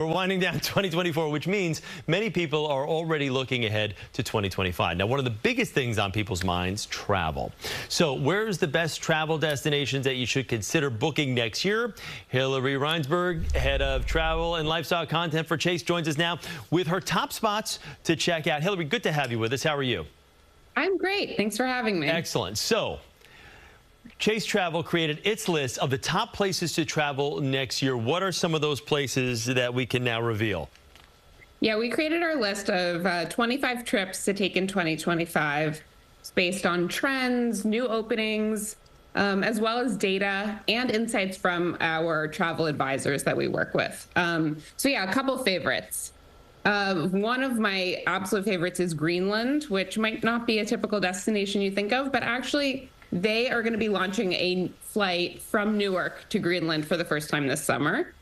We're winding down 2024, which means many people are already looking ahead to 2025. Now, one of the biggest things on people's minds, travel. So where's the best travel destinations that you should consider booking next year? Hillary Reinsberg, head of travel and lifestyle content for Chase, joins us now with her top spots to check out. Hillary, good to have you with us. How are you? I'm great. Thanks for having me. Excellent. So Chase Travel created its list of the top places to travel next year. What are some of those places that we can now reveal? Yeah, we created our list of 25 trips to take in 2025. It's based on trends, new openings, as well as data and insights from our travel advisors that we work with. So yeah, a couple favorites. One of my absolute favorites is Greenland, which might not be a typical destination you think of, but actually they are going to be launching a flight from Newark to Greenland for the first time this summer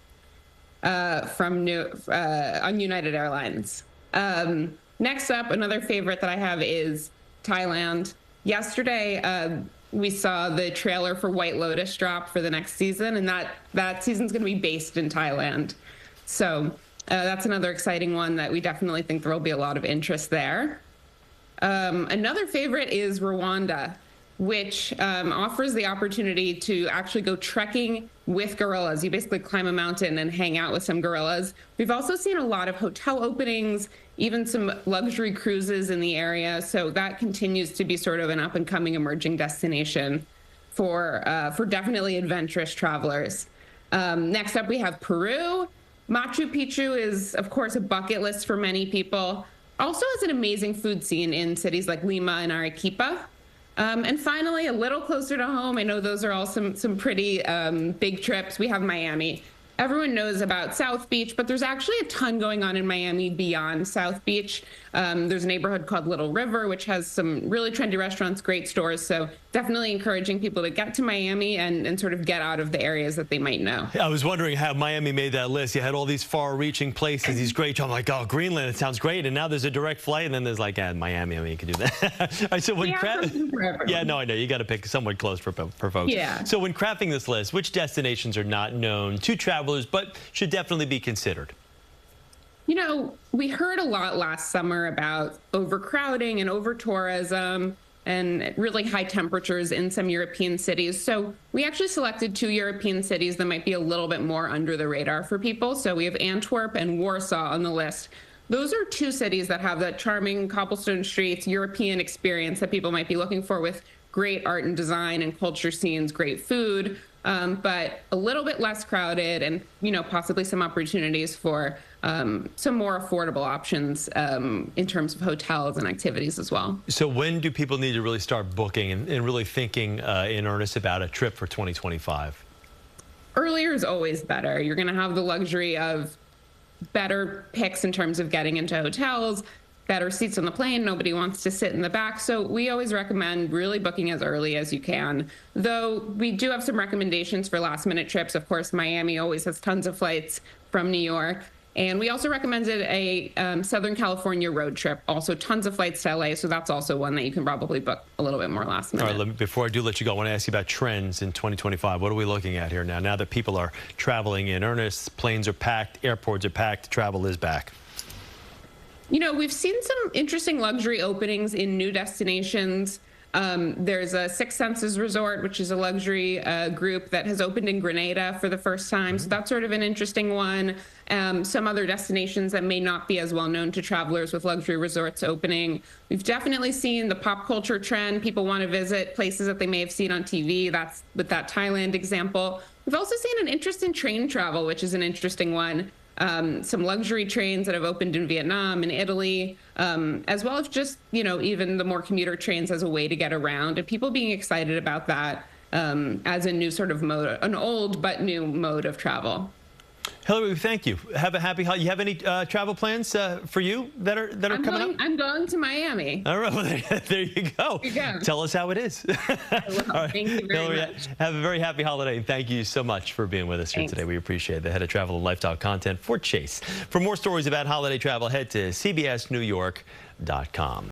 on United Airlines. Next up, another favorite that I have is Thailand. Yesterday, we saw the trailer for White Lotus drop for the next season, and that season's going to be based in Thailand. So that's another exciting one that we definitely think there will be a lot of interest there. Another favorite is Rwanda, which offers the opportunity to actually go trekking with gorillas. You basically climb a mountain and hang out with some gorillas. We've also seen a lot of hotel openings, even some luxury cruises in the area. So that continues to be sort of an up-and-coming emerging destination for definitely adventurous travelers. Next up, we have Peru. Machu Picchu is, of course, a bucket list for many people. Also has an amazing food scene in cities like Lima and Arequipa. And finally, a little closer to home, I know those are all some pretty big trips. We have Miami. Everyone knows about South Beach, but there's actually a ton going on in Miami beyond South Beach. There's a neighborhood called Little River, which has some really trendy restaurants, great stores. So definitely encouraging people to get to Miami and sort of get out of the areas that they might know. I was wondering how Miami made that list. You had all these far-reaching places, these great. I'm like, oh, Greenland, it sounds great. And now there's a direct flight, and then there's like, Miami. I mean, you can do that. All right, so when yeah, no, I know. You got to pick somewhat close for folks. Yeah. So when crafting this list, which destinations are not known to travelers, but should definitely be considered? You know, we heard a lot last summer about overcrowding and over-tourism and really high temperatures in some European cities. So we actually selected 2 European cities that might be a little bit more under the radar for people. So we have Antwerp and Warsaw on the list. Those are 2 cities that have that charming cobblestone streets, European experience that people might be looking for, with great art and design and culture scenes, great food, but a little bit less crowded, and possibly some opportunities for some more affordable options in terms of hotels and activities as well. So when do people need to really start booking and really thinking in earnest about a trip for 2025? Earlier is always better. You're going to have the luxury of better picks in terms of getting into hotels, better seats on the plane. Nobody wants to sit in the back. So we always recommend really booking as early as you can. Though we do have some recommendations for last minute trips. Of course, Miami always has tons of flights from New York. And we also recommended a Southern California road trip. Also tons of flights to LA. So that's also one that you can probably book a little bit more last minute. All right, before I do let you go, I want to ask you about trends in 2025. What are we looking at here now? Now that people are traveling in earnest, planes are packed, airports are packed, travel is back. You know, we've seen some interesting luxury openings in new destinations. There's a Six Senses Resort, which is a luxury group that has opened in Grenada for the first time. So that's sort of an interesting one. Some other destinations that may not be as well known to travelers with luxury resorts opening. We've definitely seen the pop culture trend. People want to visit places that they may have seen on TV. That's with that Thailand example. We've also seen an interest in train travel, which is an interesting one. Some luxury trains that have opened in Vietnam and Italy, as well as just, even the more commuter trains as a way to get around, and people being excited about that as a new sort of mode, an old but new mode of travel. Hillary, thank you. Have a happy holiday. You have any travel plans for you that are coming up? I'm going to Miami. All right, well, there you go. There you go. Tell us how it is. I will. All right. Thank you very Hillary, much. have a very happy holiday, and thank you so much for being with us here today. We appreciate it. The head of travel and lifestyle content for Chase. For more stories about holiday travel, head to CBSNewYork.com.